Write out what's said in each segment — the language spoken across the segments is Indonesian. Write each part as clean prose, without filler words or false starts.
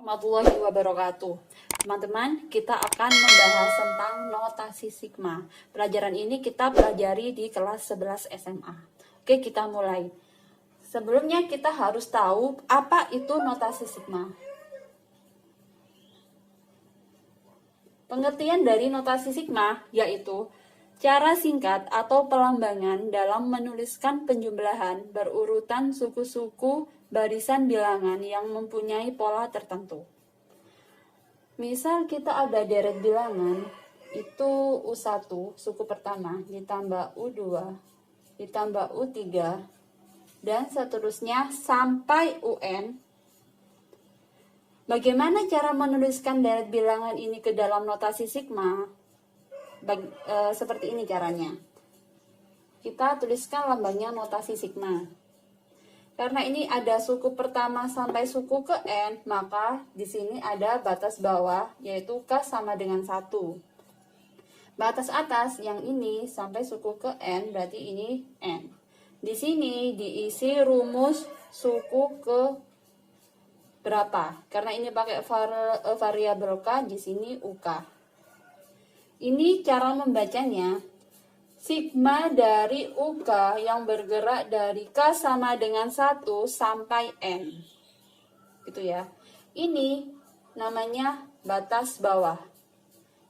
warahmatullahi wabarakatuh. Teman-teman, kita akan membahas tentang notasi sigma. Pelajaran ini kita pelajari di kelas 11 SMA. Oke, kita mulai. Sebelumnya kita harus tahu apa itu notasi sigma. Pengertian dari notasi sigma yaitu cara singkat atau pelambangan dalam menuliskan penjumlahan berurutan suku-suku barisan bilangan yang mempunyai pola tertentu. Misal kita ada deret bilangan, itu U1, suku pertama, ditambah U2, ditambah U3, dan seterusnya sampai UN. Bagaimana cara menuliskan deret bilangan ini ke dalam notasi sigma? Seperti ini caranya. Kita tuliskan lambangnya notasi sigma. Karena ini ada suku pertama sampai suku ke N, maka di sini ada batas bawah, yaitu K sama dengan 1. Batas atas yang ini sampai suku ke N, berarti ini N. Di sini diisi rumus suku ke berapa? Karena ini pakai variabel K, di sini UK. Ini cara membacanya. Sigma dari UK yang bergerak dari K sama dengan 1 sampai N. Gitu ya. Ini namanya batas bawah.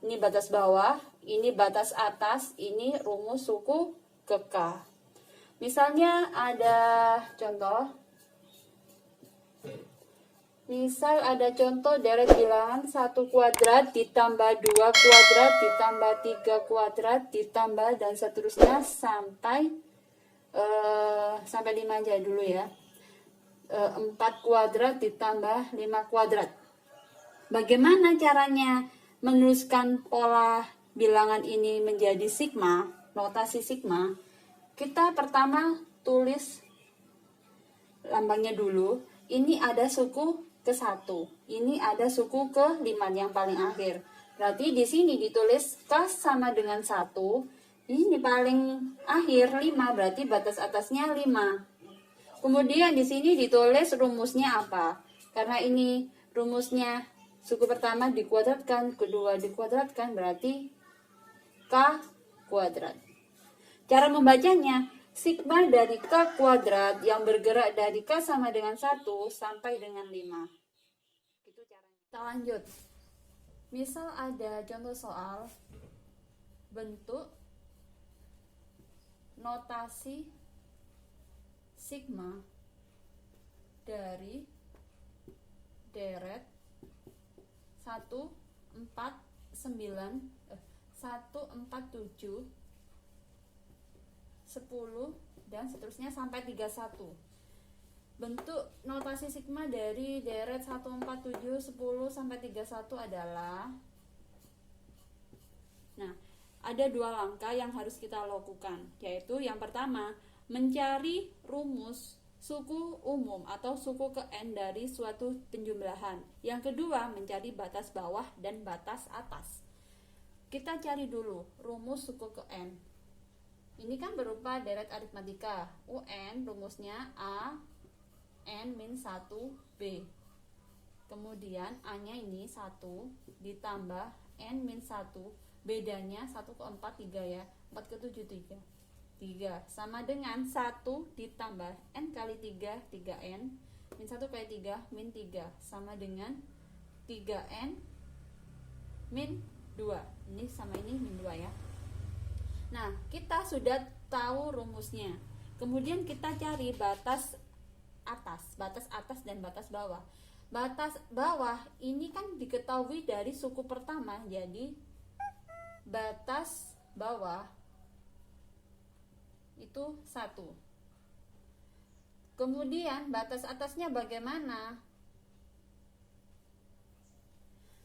Ini batas bawah, ini batas atas, ini rumus suku ke K. Misalnya ada contoh. Misal ada contoh deret bilangan 1 kuadrat ditambah 2 kuadrat ditambah 3 kuadrat ditambah dan seterusnya sampai 5 aja dulu ya. 4 kuadrat ditambah 5 kuadrat. Bagaimana caranya menuliskan pola bilangan ini menjadi sigma, notasi sigma? Kita pertama tulis lambangnya dulu. Ini ada suku ke 1. Ini ada suku ke 5 yang paling akhir. Berarti di sini ditulis K sama dengan 1. Ini paling akhir 5, berarti batas atasnya 5. Kemudian di sini ditulis rumusnya apa? Karena ini rumusnya suku pertama dikuadratkan, kedua dikuadratkan, berarti K kuadrat. Cara membacanya, sigma dari K kuadrat yang bergerak dari K sama dengan 1 sampai dengan 5. Itu caranya. Kita lanjut. Misal ada contoh soal bentuk notasi sigma dari deret 147 10 dan seterusnya sampai 31. Bentuk notasi sigma dari deret 147 10 sampai 31 adalah, nah, ada 2 langkah yang harus kita lakukan, yaitu yang pertama, mencari rumus suku umum atau suku ke N dari suatu penjumlahan. Yang kedua, mencari batas bawah dan batas atas. Kita cari dulu rumus suku ke N. Ini kan berupa deret aritmatika. UN rumusnya A N min 1B. Kemudian A-nya ini 1 ditambah N min 1. Bedanya 1 ke 4, 3 ya. 4 ke 7, 3. Sama dengan 1 ditambah N kali 3, 3N. Min 1 kali 3, min 3. Sama dengan 3N min 2. Ini sama ini min 2 ya. Nah, kita sudah tahu rumusnya. Kemudian kita cari batas atas dan batas bawah. Batas bawah ini kan diketahui dari suku pertama, jadi batas bawah itu 1. Kemudian batas atasnya bagaimana?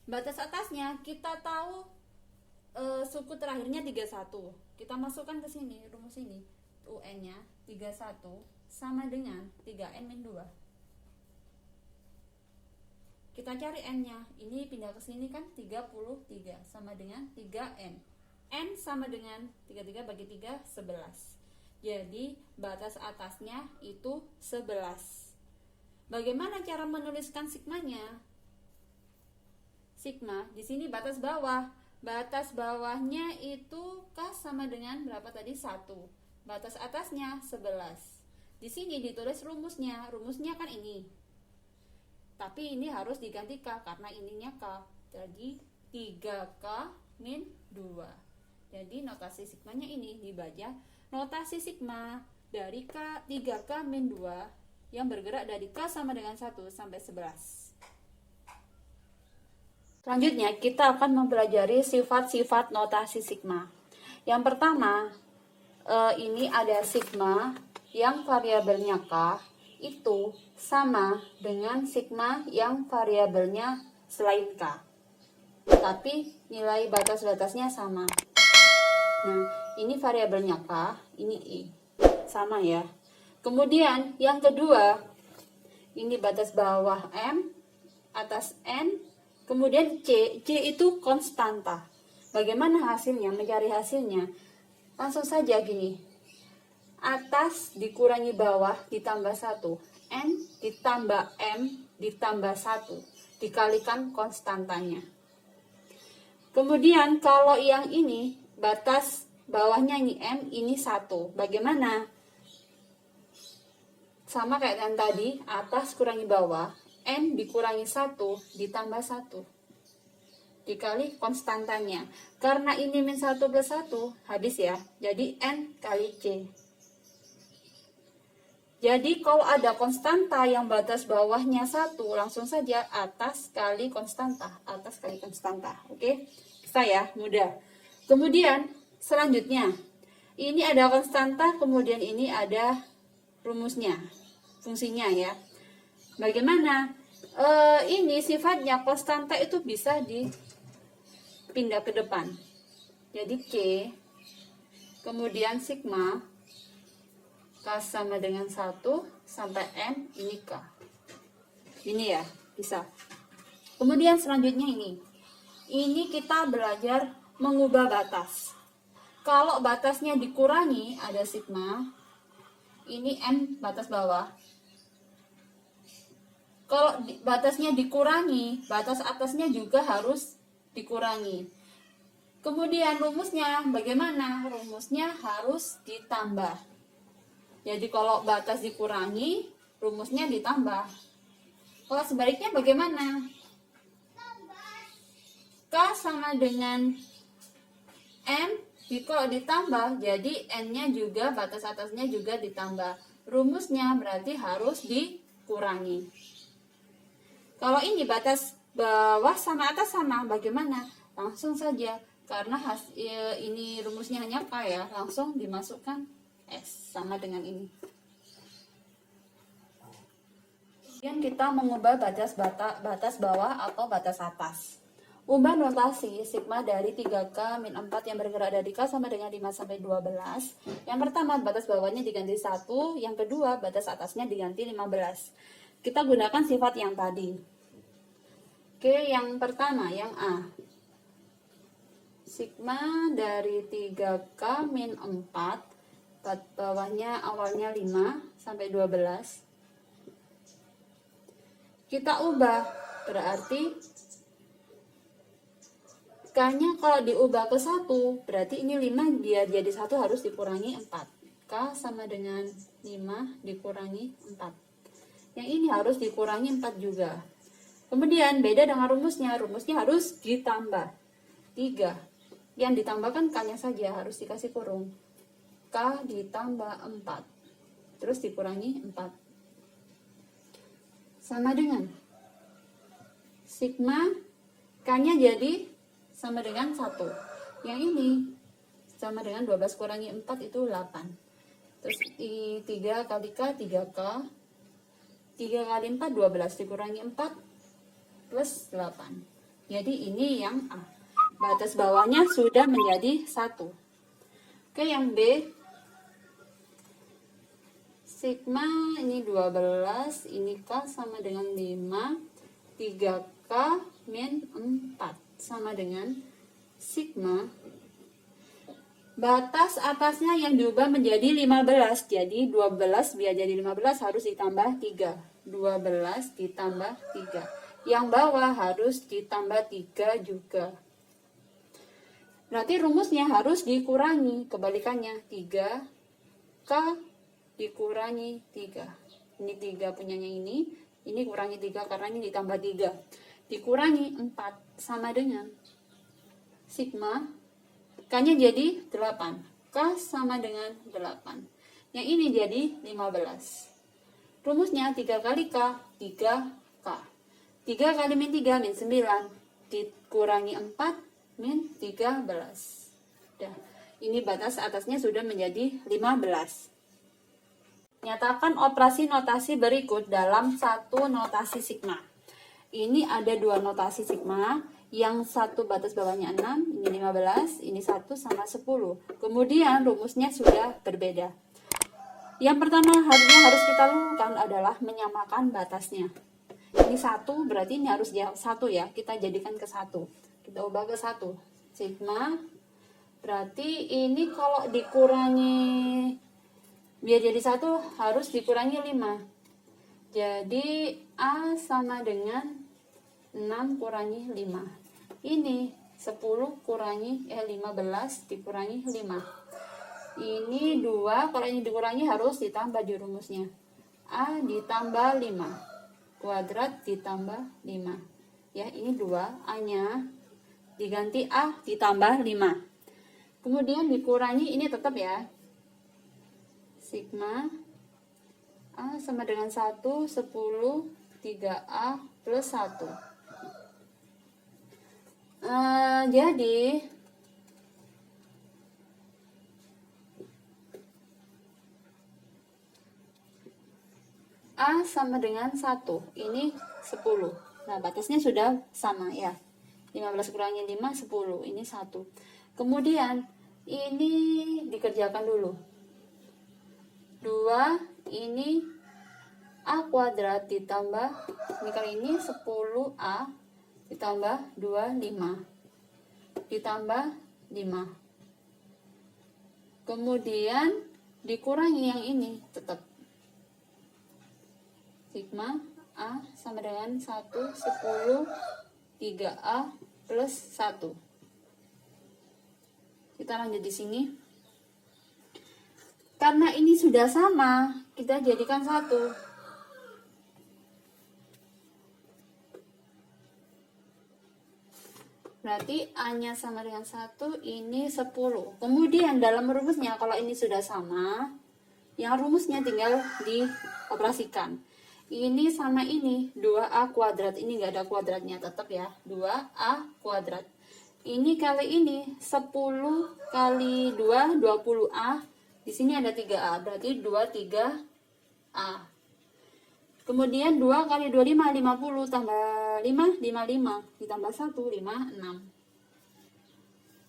Batas atasnya kita tahu suku terakhirnya 31. Kita masukkan ke sini, rumus ini. UN-nya 31 sama dengan 3N min 2. Kita cari N-nya. Ini pindah ke sini kan 33 sama dengan 3N. N sama dengan 33 bagi 3, 11. Jadi batas atasnya itu 11. Bagaimana cara menuliskan sigmanya? sigma, di sini batas bawah. Batas bawahnya itu K sama dengan berapa tadi? 1. Batas atasnya 11. Di sini ditulis rumusnya. Rumusnya kan ini. Tapi ini harus diganti K karena ininya K. Jadi 3K min 2. Jadi notasi sigmanya ini dibaca notasi sigma dari K 3K min 2 yang bergerak dari K sama dengan 1 sampai 11. Selanjutnya kita akan mempelajari sifat-sifat notasi sigma. Yang pertama, ini ada sigma yang variabelnya K itu sama dengan sigma yang variabelnya selain K. Tapi nilai batas-batasnya sama. Nah, ini variabelnya K, ini I. Sama ya. Kemudian yang kedua, ini batas bawah M, atas N, kemudian C. C itu konstanta. Bagaimana hasilnya? Mencari hasilnya. Langsung saja gini. Atas dikurangi bawah ditambah 1. N ditambah M ditambah 1. Dikalikan konstantanya. Kemudian kalau yang ini, batas bawahnya ini M, ini 1. Bagaimana? Sama kayak yang tadi, atas kurangi bawah. N dikurangi 1 ditambah 1 dikali konstantanya. Karena ini min 1 plus 1 habis ya. Jadi N kali C. Jadi kalau ada konstanta yang batas bawahnya 1, langsung saja atas kali konstanta. Atas kali konstanta. Oke? Bisa ya? Mudah. Kemudian selanjutnya. Ini ada konstanta, kemudian ini ada rumusnya. Fungsinya ya. Bagaimana? Ini sifatnya konstanta itu bisa dipindah ke depan. Jadi C, kemudian sigma, K sama dengan 1, sampai N, ini K. Ini ya, bisa. Kemudian selanjutnya ini. Ini kita belajar mengubah batas. Kalau batasnya dikurangi, ada sigma, ini N batas bawah. Kalau batasnya dikurangi, batas atasnya juga harus dikurangi. Kemudian rumusnya bagaimana? Rumusnya harus ditambah. Jadi kalau batas dikurangi, rumusnya ditambah. Kalau sebaliknya bagaimana? K sama dengan M, kalau ditambah, jadi N-nya juga, batas atasnya juga ditambah. Rumusnya berarti harus dikurangi. Kalau ini batas bawah sama atas sama, bagaimana? Langsung saja, karena ini rumusnya hanya K ya, langsung dimasukkan S sama dengan ini. Kemudian kita mengubah batas bawah atau batas atas. Ubah notasi sigma dari 3K min 4 yang bergerak dari K sama dengan 5 sampai 12. Yang pertama, batas bawahnya diganti 1, yang kedua, batas atasnya diganti 15. Kita gunakan sifat yang tadi. Oke, yang pertama, yang A. Sigma dari 3K min 4, bawahnya awalnya 5 sampai 12. Kita ubah, berarti K-nya kalau diubah ke 1, berarti ini 5 biar jadi 1 harus dikurangi 4. K sama dengan 5 dikurangi 4. Yang ini harus dikurangi 4 juga. Kemudian beda dengan rumusnya harus ditambah 3. Yang ditambahkan K-nya saja harus dikasih kurung. K ditambah 4. Terus dikurangi 4. Sama dengan sigma K-nya jadi sama dengan 1. Yang ini sama dengan 12 kurangi 4 itu 8. Terus 3 kali K 3K. 3 kali 4 12 dikurangi 4 plus 8. Jadi ini yang A. Batas bawahnya sudah menjadi 1. Oke, yang B. Sigma ini 12, ini K sama dengan 5. 3K min 4 sama dengan sigma. Batas atasnya yang diubah menjadi 15. Jadi 12 biar jadi 15 harus ditambah 3. 12 ditambah 3. Yang bawah harus ditambah 3 juga. Berarti rumusnya harus dikurangi, kebalikannya 3K dikurangi 3. Ini 3 punyanya ini kurangi 3 karena ini ditambah 3. Dikurangi 4 sama dengan sigma, K-nya jadi 8. K sama dengan 8. Yang ini jadi 15. Rumusnya 3 kali K, 3K. 3 kali min 3, min 9. Dikurangi 4, min 13. Dah, ini batas atasnya sudah menjadi 15. Nyatakan operasi notasi berikut dalam satu notasi sigma. Ini ada dua notasi sigma, yang satu batas bawahnya 6, ini 15, ini 1 sama 10. Kemudian rumusnya sudah berbeda. Yang pertama harus kita lakukan adalah menyamakan batasnya. Ini 1, berarti ini harus 1 ya, kita jadikan ke 1. Kita ubah ke 1. Sigma, berarti ini kalau dikurangi, biar jadi 1 harus dikurangi 5. Jadi A sama dengan 6 kurangi 5. Ini 10 kurangi 15 dikurangi 5. Ini 2, kalau ini dikurangi harus ditambah di rumusnya. A ditambah 5. Kuadrat ditambah 5. Ya, ini 2, A-nya diganti A ditambah 5. Kemudian dikurangi ini tetap ya. Sigma A sama dengan 1, 10, 3A plus 1. Jadi A sama dengan 1, ini 10. Nah, batasnya sudah sama ya. 15 kurangi 5, 10, ini 1. Kemudian ini dikerjakan dulu. 2, ini A kuadrat ditambah, ini kali ini 10A ditambah 2, 5. Ditambah 5. Kemudian dikurangi yang ini tetap. Sigma A sama dengan 1, 10, 3A plus 1. Kita lanjut di sini. Karena ini sudah sama, kita jadikan 1. Berarti A-nya sama dengan 1, ini 10. Kemudian dalam rumusnya, kalau ini sudah sama, yang rumusnya tinggal dioperasikan. Ini sama ini, 2A kuadrat. Ini nggak ada kuadratnya, tetap ya. 2A kuadrat. Ini kali ini, 10 kali 2, 20A. Di sini ada 3A, berarti 23A. Kemudian 2 kali 25, 50, tambah 5, 55, ditambah 1, 56.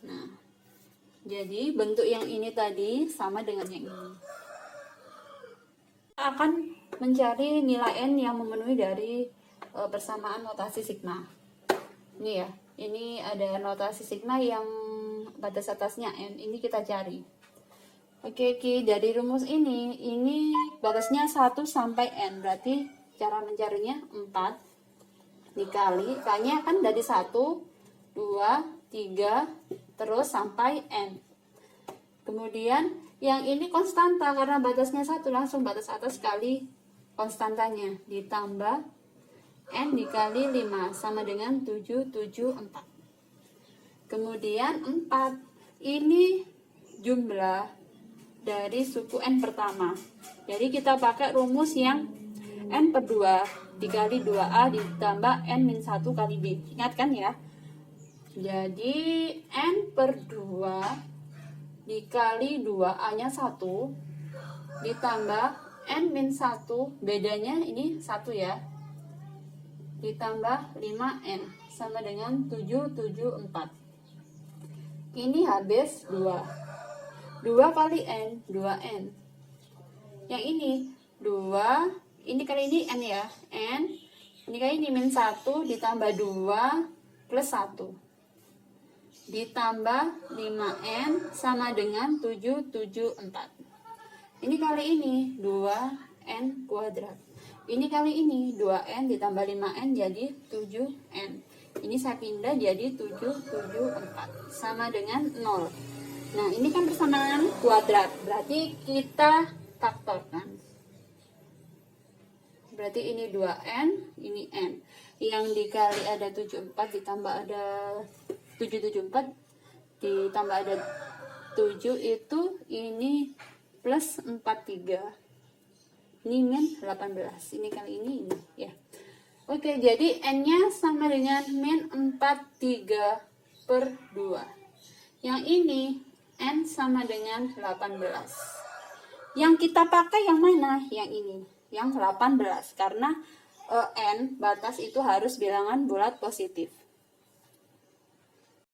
Nah, jadi bentuk yang ini tadi sama dengan yang ini. Kita akan mencari nilai N yang memenuhi dari persamaan notasi sigma. Ini ya, ini ada notasi sigma yang batas atasnya N, ini kita cari. Oke, dari rumus ini batasnya 1 sampai N, berarti cara mencarinya 4 dikali, K-nya kan dari 1, 2, 3, terus sampai N. Kemudian yang ini konstanta, karena batasnya 1, langsung batas atas kali konstantanya, ditambah N dikali 5, sama dengan 774. Kemudian 4, ini jumlah dari suku N pertama. Jadi kita pakai rumus yang N per 2 dikali 2A ditambah N min 1 kali B. Ingat kan ya? Jadi N per 2 dikali 2A-nya 1 ditambah N min 1, bedanya ini 1 ya, ditambah 5N sama dengan 774. Ini habis 2. 2 kali N, 2N. Yang ini 2, ini kali ini N ya, N. Ini kali ini min 1 ditambah 2 plus 1. Ditambah 5N sama dengan 774. Ini kali ini 2N kuadrat. Ini kali ini 2N ditambah 5N jadi 7N. Ini saya pindah jadi 774 sama dengan 0. Nah, ini kan persamaan kuadrat, berarti kita faktorkan. Berarti ini 2N, ini N. Yang dikali ada 74 ditambah ada 774 ditambah ada 7 itu ini plus 43. Ini min 18. Ini kali ini ya. Oke, jadi N-nya sama dengan min 43 per 2. Yang ini N sama dengan 18. Yang kita pakai yang mana? Yang ini, yang 18. Karena N batas itu harus bilangan bulat positif.